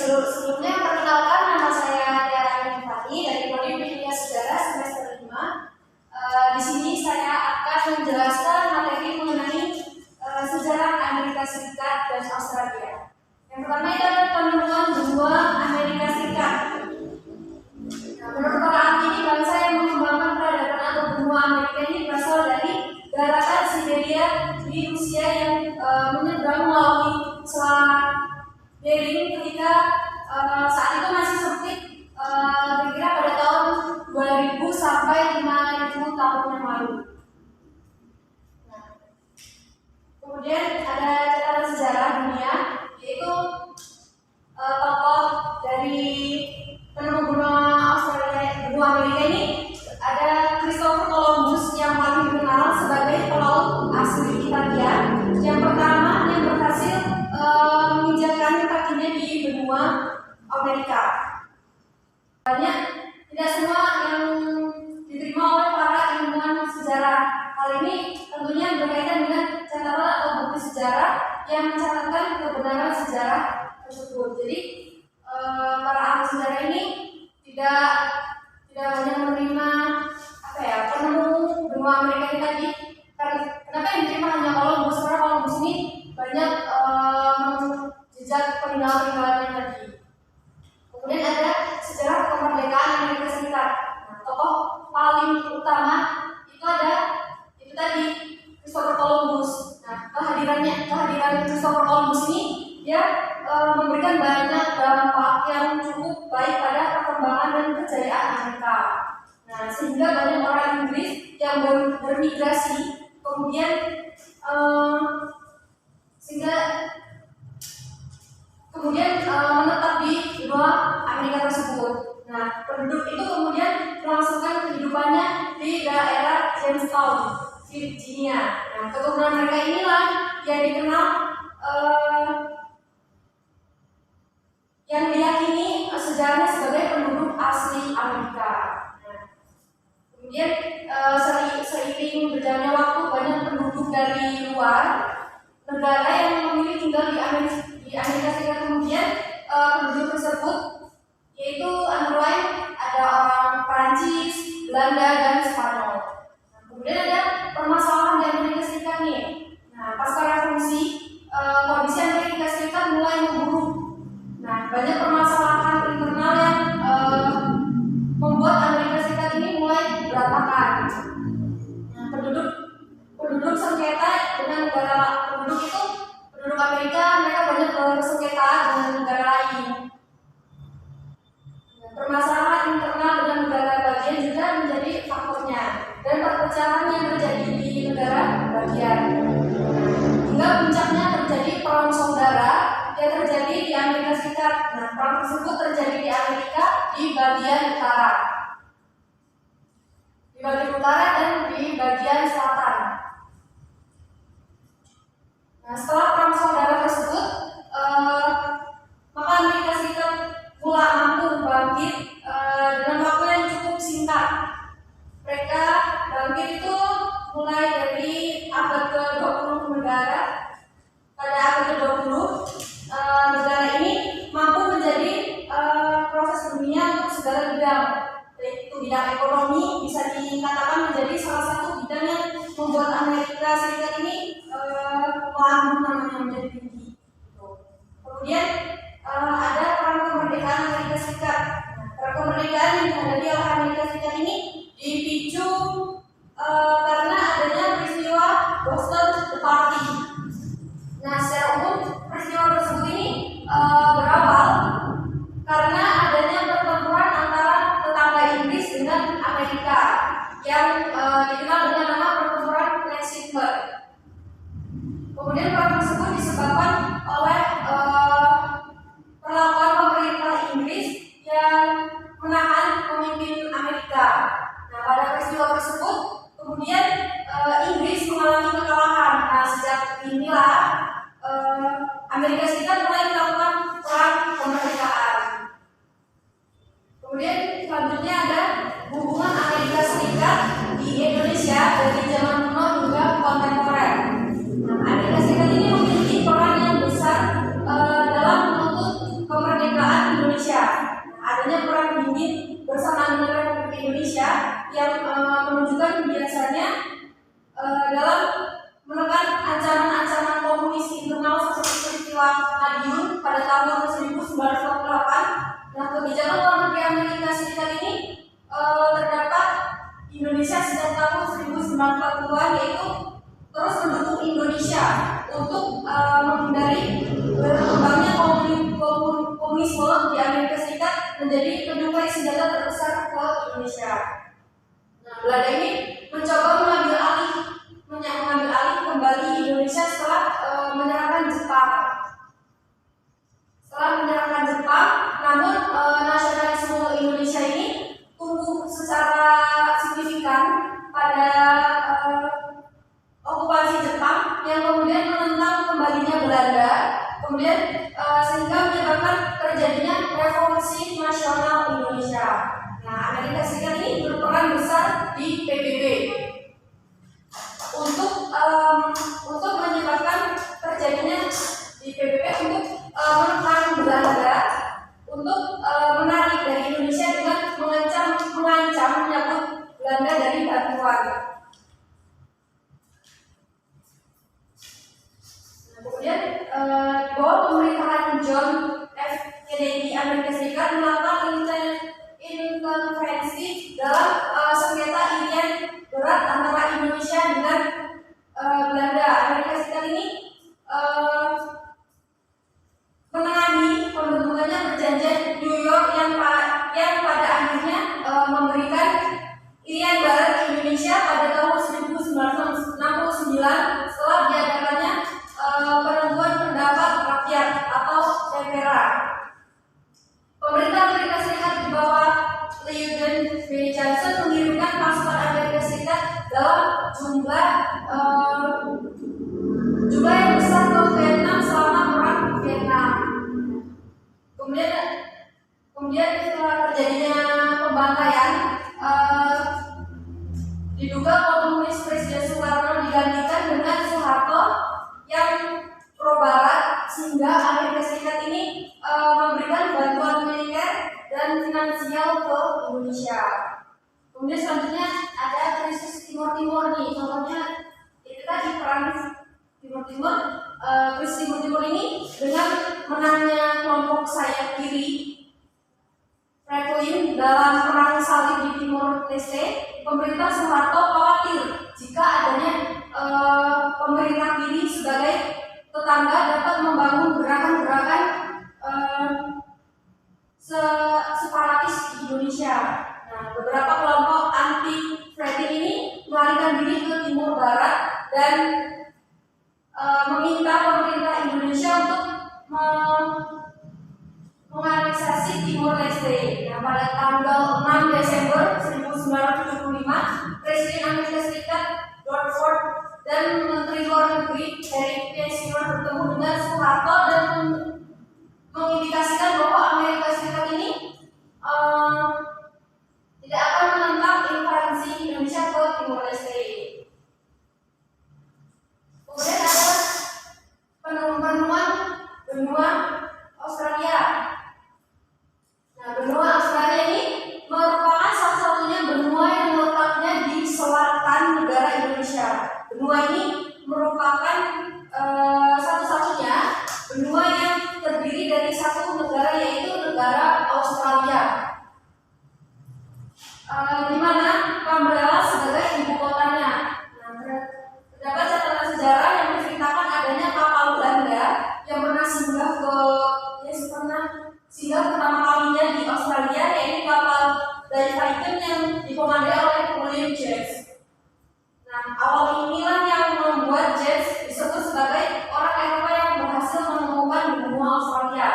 sebelumnya perkenalkan, nama saya Tiara Anifati dari Prodi Pendidikan Sejarah semester 5. Di sini saya akan menjelaskan materi mengenai sejarah Amerika Serikat dan Australia. Yang pertama itu adalah penemuan benua Amerika Serikat. Nah, menurut para ahli ini, bangsa yang mengembangkan peradaban atau benua Amerika ini berasal dari daratan Siberia di Rusia yang menyeberang melalui Selat Bering ketika saat itu masih sempit, kira-kira pada tahun 2000 sampai 5000 tahun yang lalu. Nah, kemudian ada catatan sejarah dunia, yaitu tokoh dari penemu benua Australia, benua Amerika ini ada Christopher Columbus yang paling dikenal sebagai pelaut asli Italia yang pertama yang berhasil menginjakkan kakinya di benua Amerika. Banyak tidak semua yang diterima oleh para ilmuwan sejarah. Hal ini tentunya berkaitan dengan catatan atau bukti sejarah yang mencatatkan kebenaran sejarah tersebut. Jadi para ahli sejarah ini tidak banyak menerima penemu benua Amerika ini tadi. Kenapa yang diterima hanya Columbus? Karena Columbus ini banyak jejak peninggalan-peninggalannya tadi. Kemudian ada sejarah kemerdekaan Amerika Serikat. Nah, tokoh paling utama itu tadi Christopher Columbus. Nah, kehadiran Christopher Columbus ini dia memberikan banyak dampak yang cukup baik pada perkembangan dan kejayaan Amerika. Nah, sehingga banyak orang Inggris yang bermigrasi kemudian menetap di benua Amerika tersebut. Nah, penduduk itu kemudian melangsungkan kehidupannya di daerah Jamestown, Virginia. Nah, keturunan mereka inilah yang dikenal yang diyakini sejarahnya sebagai penduduk asli Amerika. Nah, kemudian seiring berjalannya waktu banyak penduduk dari luar negara yang memilih tinggal di Amerika Serikat. Kemudian penduduk tersebut yaitu antara lain ada orang Prancis, Belanda, dan Spanyol. Nah, kemudian ada permasalahan di Amerika Serikat nih. Nah, pasca revolusi kondisi Amerika Serikat mulai memburuk. Nah, banyak permasalahan internal yang membuat Amerika Serikat ini mulai berantakan. Nah, penduduk sengketa dengan penduduk Amerika, mereka banyak bersengketa dengan negara lain. Nah, permasalahan internal dengan negara bagian juga menjadi faktornya, dan perpecahan yang terjadi di negara bagian. Hingga puncaknya terjadi perang saudara yang terjadi di Amerika Serikat. Nah, perang tersebut terjadi di Amerika di bagian utara dan di bagian selatan. Nah, setelah perang saudara tersebut, maka Amerika Serikat mulai mampu bangkit dengan waktu yang cukup singkat. Mereka bangkit itu mulai dari abad ke-20 negara. Pada abad ke-20, negara ini mampu menjadi proses dunia untuk segala bidang. Yaitu bidang ekonomi bisa dikatakan menjadi salah satu bidang yang membuat Amerika Serikat ini melambung namanya menjadi tinggi. Kemudian ada perang kemerdekaan Amerika Serikat. Nah, perang kemerdekaan yang dihadapi oleh Amerika Serikat ini dipicu karena adanya peristiwa Boston The Party. Nah, secara umum peristiwa tersebut ini berawal karena adanya pertempuran antara tetangga Inggris dengan Amerika yang dikenal dengan nama pertempuran Lexington. Kemudian perang tersebut disebabkan oleh perlakuan pemerintah Inggris yang menahan pemimpin Amerika. Nah, pada peristiwa tersebut kemudian Inggris mengalami kekalahan. Nah, sejak inilah Amerika Serikat mulai melakukan perang kemerdekaan. Kemudian selanjutnya ada hubungan Amerika Serikat di Indonesia dari zaman kuno hingga kontemporer. Nah, Amerika Serikat ini memiliki peran yang besar dalam menuntut kemerdekaan peristiwa Madiun pada tahun 1948. Nah, kebijakan luar negeri Amerika Serikat ini terdapat Indonesia sejak tahun 1940-an, yaitu terus mendukung Indonesia untuk menghindari berkembangnya komunisme di Amerika Serikat menjadi penyuplai senjata terbesar ke Indonesia. Nah, Belanda ini mencoba mengambil alih kembali Indonesia setelah menyerahkan Jepang. Namun nasionalisme Indonesia ini tumbuh secara signifikan pada okupasi Jepang yang kemudian menentang kembalinya Belanda, sehingga menyebabkan terjadinya revolusi nasional Indonesia. Nah, Amerika Serikat ini berperan besar di PBB untuk menyebabkan terjadinya di PBB untuk menekan Belanda untuk menarik dari Indonesia dengan mengancam menyambut Belanda dari bantuan. Kemudian di bawah pemerintahan John F. Kennedy, Amerika Serikat melakukan intervensi dalam sengketa irian berat antara Indonesia dengan Belanda. Amerika Serikat ini menangani pembentukannya perjanjian New York yang pada akhirnya memberikan irian barat ke Indonesia pada tahun 1969 setelah diadakannya penentuan pendapat rakyat atau TPRA. Pemerintah Amerika Serikat di bawah Lyndon B. Johnson mengirimkan pasukan Amerika Serikat dalam jumlah yang besar ke Vietnam selama perang Vietnam. Kemudian setelah terjadinya pembantaian, diduga komunis Presiden Soekarno digantikan dengan Soeharto yang pro Barat, sehingga Amerika Serikat ini memberikan bantuan militer dan finansial ke Indonesia. Kemudian selanjutnya ada krisis Timur nih, contohnya itu tadi perang Timur. Krisis Timur ini dengan menangnya kelompok sayap kiri Franklin dalam perang salib di Timor Leste, pemerintah Soeharto khawatir jika adanya pemerintah kiri sebagai tetangga dapat membangun gerakan-gerakan separatis di Indonesia. Nah, beberapa kelompok anti Franklin ini melarikan diri ke Timur Barat dan meminta pemerintah Indonesia untuk menganeksasi Timor Leste. Nah, pada tanggal 6 Desember 1975, Presiden Amerika Serikat George Ford dan Menteri Luar Negeri Henry Kissinger bertemu dengan Soeharto dan mengindikasikan bahwa Amerika Serikat ini tidak akan menentang invasi Indonesia ke Timor Leste. Kemudian ada penemuan benua Australia. Nah, benua Australia ini merupakan salah satunya benua yang letaknya di selatan negara Indonesia. Benua ini merupakan satu-satunya benua yang terdiri dari satu negara, yaitu negara Australia, di mana Canberra sebagai ibu kotanya. Nah, terdapat catatan sejarah yang menceritakan adanya kapal Belanda yang pernah singgah pertama kalinya di Australia, yaitu kapal dari Viking yang dikomandai oleh William James. Nah, awal inilah yang membuat James disebut sebagai orang Eropa yang berhasil menemukan benua Australia.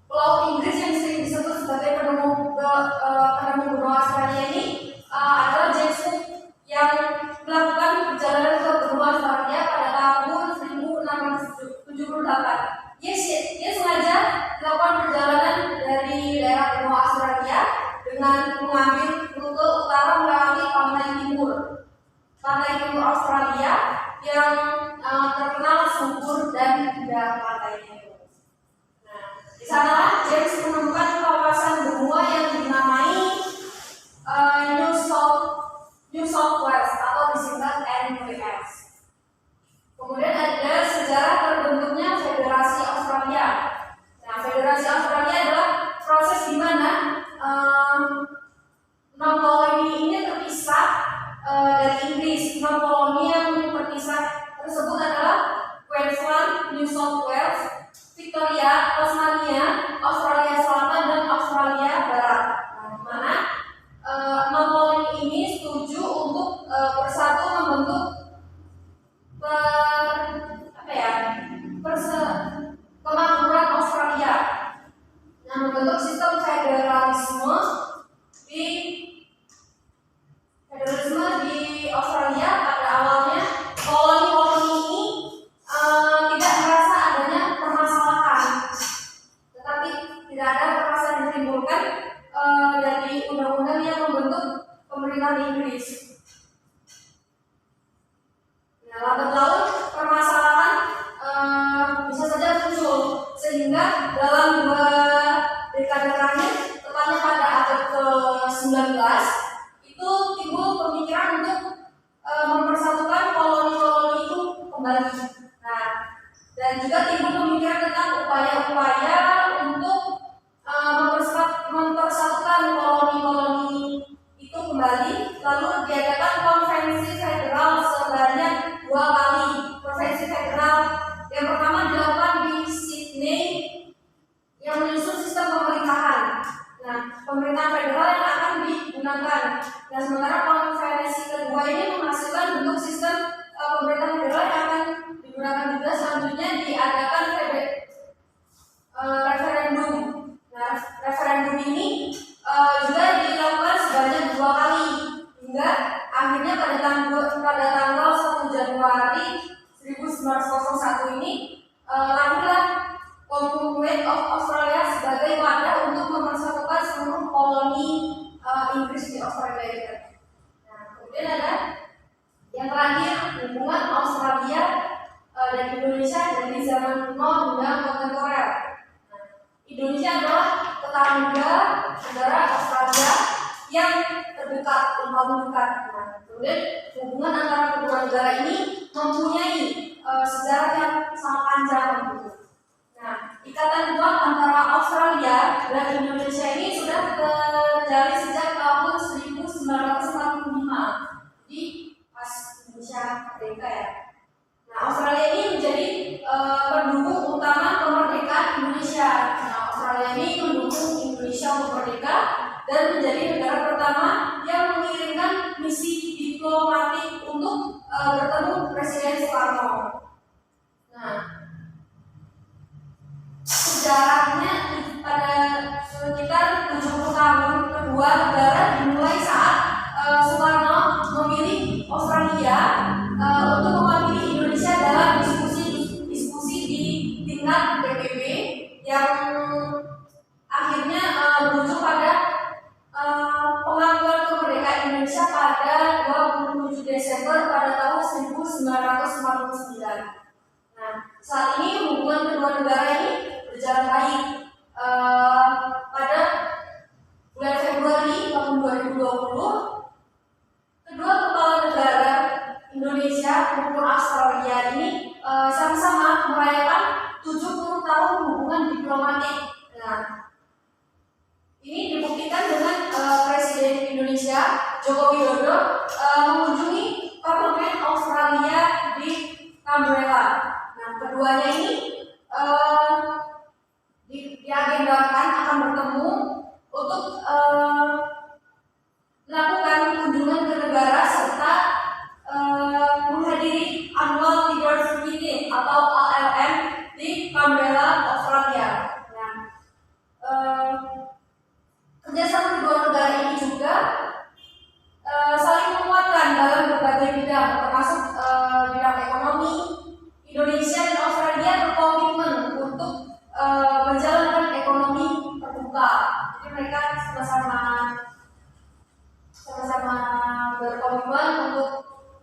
Pelaut Inggris yang sering disebut sebagai penemu benua Australia ini adalah James Cook yang melakukan perjalanan ke benua Australia pada tahun 1678. Dia sengaja melakukan perjalanan dari daerah benua Australia dengan mengambil rute utara melewati pantai timur Australia yang terkenal subur dan indah pantainya. Nah, di sana James menemukan kawasan benua yang dinamai New South Wales atau disingkat NWS. Kemudian ada sejarah terbentuk timbul pemikiran tentang upaya-upaya untuk mempersatukan koloni-koloni itu kembali, lalu diadakan konferensi federal sebanyak 2 kali. Konferensi federal yang pertama dilakukan di Sydney yang menyusun sistem pemerintahan. Nah, pemerintahan federal yang akan digunakan. Nah, sementara konferensi kedua ini menghasilkan bentuk sistem pemerintahan federal yang akan digunakan juga. Selanjutnya diadakan referendum. Nah, referendum ini juga dilakukan sebanyak 2 kali hingga akhirnya pada tanggal 1 Januari 1901 ini lahirlah Commonwealth of Australia sebagai wadah untuk mempersatukan seluruh koloni Inggris di Australia. Nah, kemudian ada yang terakhir, hubungan Australia dan Indonesia dari zaman kuno hingga kontemporer. Nah, Indonesia adalah tetangga negara Australia yang terdekat, yang paling dekat. Nah, kemudian hubungan antara kedua negara ini mempunyai sejarah yang sangat panjang gitu. Nah, ikatan kuat antara Australia dan Indonesia ini sudah terjalin sejak tahun 1945 di pas Indonesia merdeka ya. Nah, Australia ini menjadi pendukung utama kemerdekaan Indonesia. Nah, Australia ini mendukung Indonesia untuk merdeka dan menjadi negara pertama yang mengirimkan misi diplomatik untuk bertemu Presiden Soekarno. Nah, sejarahnya pada sekitar 70 tahun kedua negara dimulai saat Soekarno memilih Australia untuk mewakili Indonesia dalam diskusi di tingkat PBB yang akhirnya berujung pada pengakuan kemerdekaan Indonesia pada 27 Desember pada tahun 1949. Nah, saat ini hubungan kedua negara ini berjalan baik. Pada bulan Februari tahun 2020, kedua kepala negara Indonesia maupun Australia ini sama-sama merayakan 70 tahun hubungan diplomatik. Nah, ini dibuktikan dengan Presiden Indonesia Joko Widodo mengunjungi parlemen Australia di Canberra. Nah, keduanya ini diagendakan akan bertemu untuk melakukan kunjungan ke negara serta menghadiri Annual Leaders Meeting atau ALM di Canberra, Australia. Nah, kerjasama kedua negara ini juga saling menguatkan dalam berbagai bidang, termasuk bidang ekonomi. Indonesia dan Australia berkomitmen untuk menjalankan ekonomi terbuka. Jadi mereka sama-sama berkomitmen untuk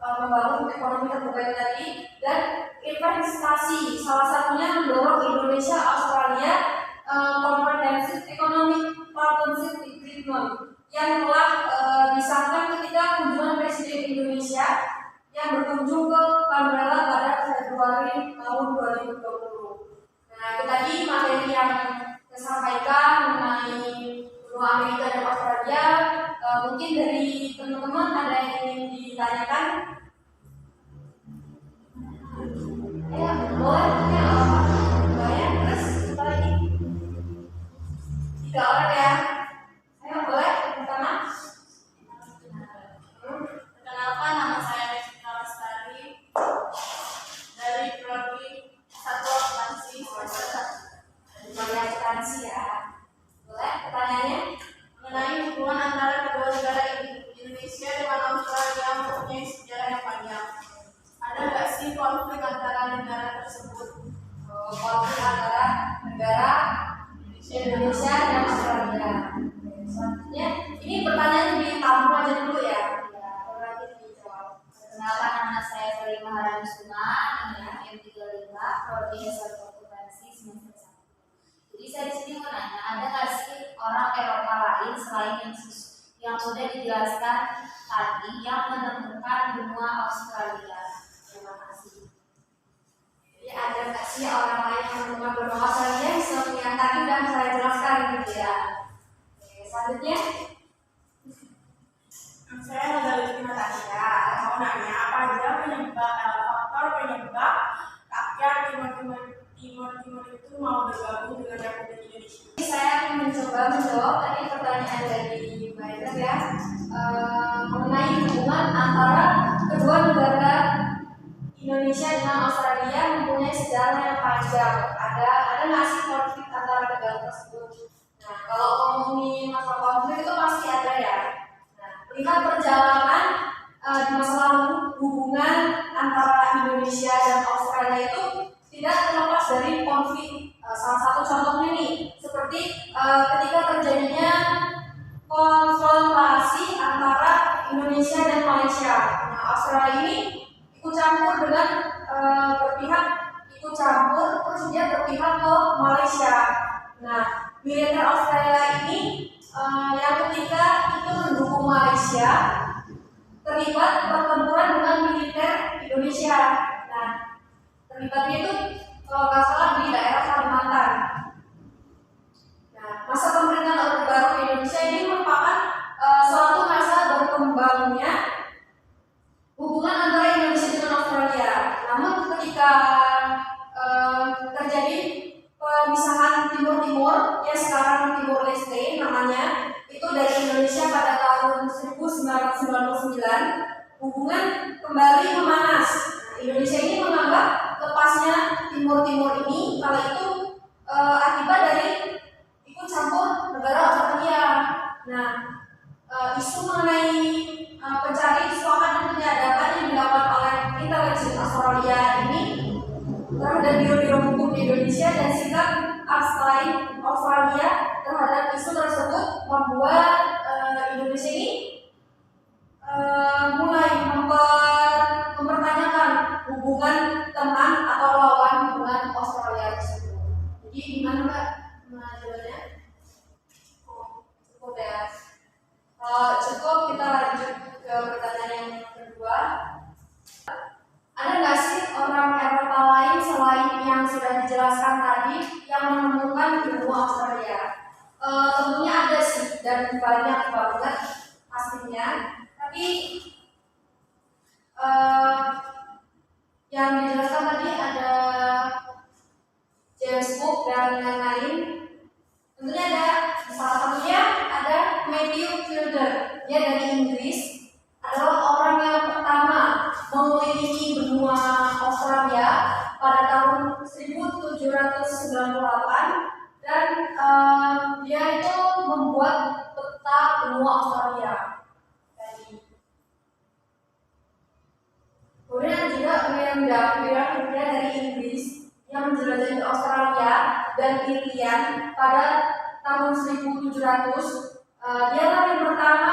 membangun ekonomi terbuka itu tadi dan investasi. Salah satunya mendorong Indonesia Australia Comprehensive Economic Partnership Agreement yang telah disahkan ketika kunjungan Presiden Indonesia yang berkunjung ke Canberra pada Februari tahun 2020. Nah, itu tadi materi yang saya sampaikan mengenai benua Amerika dan Australia. Mungkin dari teman-teman ada yang ingin ditanyakan? Ya, boleh. Banyak, terus apa lagi? 3 orang ya. Ayo, boleh. Pertama. Perkenalkan, nama saya Revita Lestari dari Prodi Satu Akuntansi semester 1. Akuntansi ya. Boleh pertanyaannya? Mengenai hubungan antara kedua negara Indonesia dengan Australia mempunyai sejarah yang panjang. Ada nggak sih konflik antara negara tersebut? Konflik antara negara Indonesia dan Australia. Selanjutnya, ini pertanyaan ditampung aja dulu ya. Nanti dijawab. Perkenalkan, nama saya Ferry Maharani Suma dengan M35 Prodi S1 Akuntansi semester 1. Jadi saya di sini mau nanya, ada nggak sih orang Eropa lain selain yang sudah dijelaskan tadi yang menemukan benua Australia? Terima kasih. Jadi ada nggak sih orang lain yang teman-teman bernama Australia seperti yang tadi udah saya jelaskan gitu ya. Oke, selanjutnya Saya Nazarudin Natasha, mau nanya apa aja faktor penyebab rakyat Timur itu mau bergabung dengan Republik Indonesia. saya akan mencoba menjawab tadi pertanyaan dari Mbak Ida ya, mengenai hubungan antara kedua negara Indonesia dengan Australia mempunyai sejarah yang panjang. Ada nggak sih konflik antara negara tersebut? Nah, kalau ngomongin masalah konflik itu pasti ada ya. Nah, lihat perjalanan di masa lalu hubungan antara Indonesia dan Australia itu tidak terlepas dari konflik. Salah satu contohnya nih, seperti ketika terjadinya konfrontasi antara Indonesia dan Malaysia. Nah, Australia ini ikut campur dengan ikut campur terus dia berpihak ke Malaysia. Nah, militer Australia ini yang ketika itu mendukung Malaysia terlibat pertempuran dengan militer Indonesia. Nah, terlibatnya itu kalau nggak salah di daerah Kalimantan. Nah, masa pemerintahan Orde Baru di Indonesia ini merupakan suatu masa berkembangnya hubungan antara Indonesia dengan Australia. Namun ketika terjadi pemisahan Timur-Timur yang sekarang Timur Leste namanya, itu dari Indonesia pada tahun 1999, hubungan kembali memanas. Nah, Indonesia ini menganggap lepasnya Timur-Timur ini kala itu akibat dari ikut campur negara Australia. Nah, isu mengenai pencari suaka dan penyadapan yang dilakukan oleh intelijen Australia ini terhadap biro-biro hukum di Indonesia dan sikap abstain Australia terhadap isu tersebut membuat Indonesia ini mulai mempertanyakan hubungan teman atau lawan hubungan Australia tersebut. Jadi gimana Mbak jawabannya? Cukup ya. Cukup, kita lanjut ke pertanyaan yang kedua. Ada nggak sih orang Eropa lain selain yang sudah dijelaskan tadi yang menemukan benua Australia? Tentunya ada sih dan banyak banget pastinya. Tapi yang dijelaskan tadi ada James Cook dan lain-lain. Tentunya ada salah satunya ada Matthew Fielder. Dia dari Inggris, adalah orang yang pertama memiliki benua Australia pada tahun 1798 dan dia itu membuat peta benua Australia. Kemudian juga William Davies dari Inggris yang menjelajahi Australia dan Irian pada tahun 1700. Dialah yang pertama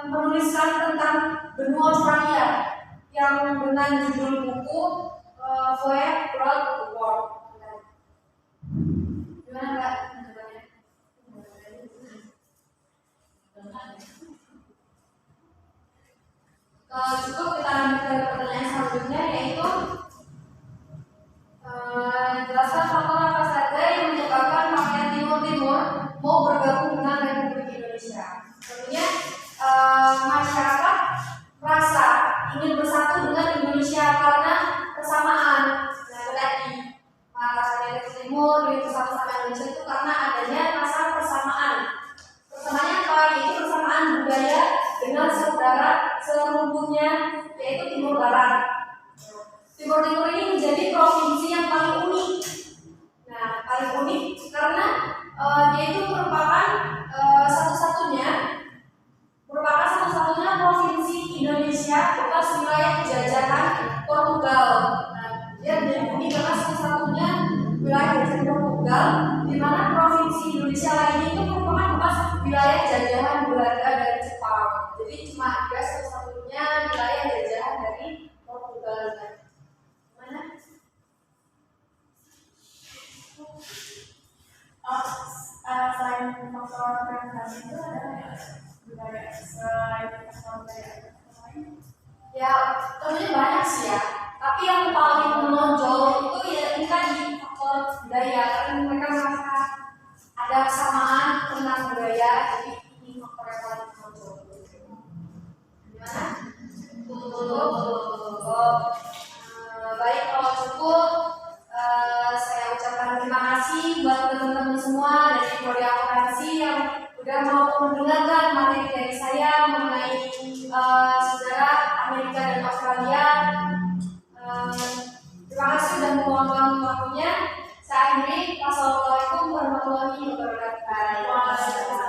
menuliskan tentang benua Australia yang dengan judul buku Voyage Round the World. Gimana Mbak? Cukup, kita lanjut ke pertanyaan selanjutnya, yaitu jelaskan faktor apa saja yang menyebabkan rakyat Timur-Timur mau bergabung dengan Republik Indonesia. Tentunya masyarakat merasa ingin bersatu dengan Indonesia karena persamaan. Nah, tadi rakyat Timur ingin bersatu sama Indonesia itu karena adanya rasa persamaan. Persamaannya apa? Yaitu persamaan budaya dengan saudara serumputnya, yaitu Timur Barat. Timur-Timur ini menjadi provinsi yang paling unik. Nah, paling unik karena dia itu merupakan satu-satunya provinsi Indonesia bekas wilayah jajahan Portugal. Nah, dia menjadi unik karena satu-satunya wilayah jajahan Portugal, di mana provinsi Indonesia lainnya itu merupakan bekas wilayah jajahan Belanda dan Jepang. Jadi cuma dia satu-satunya wilayah jajahan dari Portugal. Mana? Selain faktor prestasi itu ada budaya selain faktor budaya lain? Ya, tentunya banyak sih ya. Tapi Tapi yang paling menonjol itu ya ini tadi faktor budaya, karena mereka merasa ada kesamaan tentang budaya, jadi ini faktor yang paling menonjol. Gimana? Baik, kalau cukup saya ucapkan terima kasih buat teman-teman semua dari Prodi Akuntansi yang udah mau mendengarkan materi dari saya mengenai sejarah Amerika dan Australia. Terima kasih sudah meluangkan waktunya. Saya akhiri. Wassalamualaikum warahmatullahi wabarakatuh.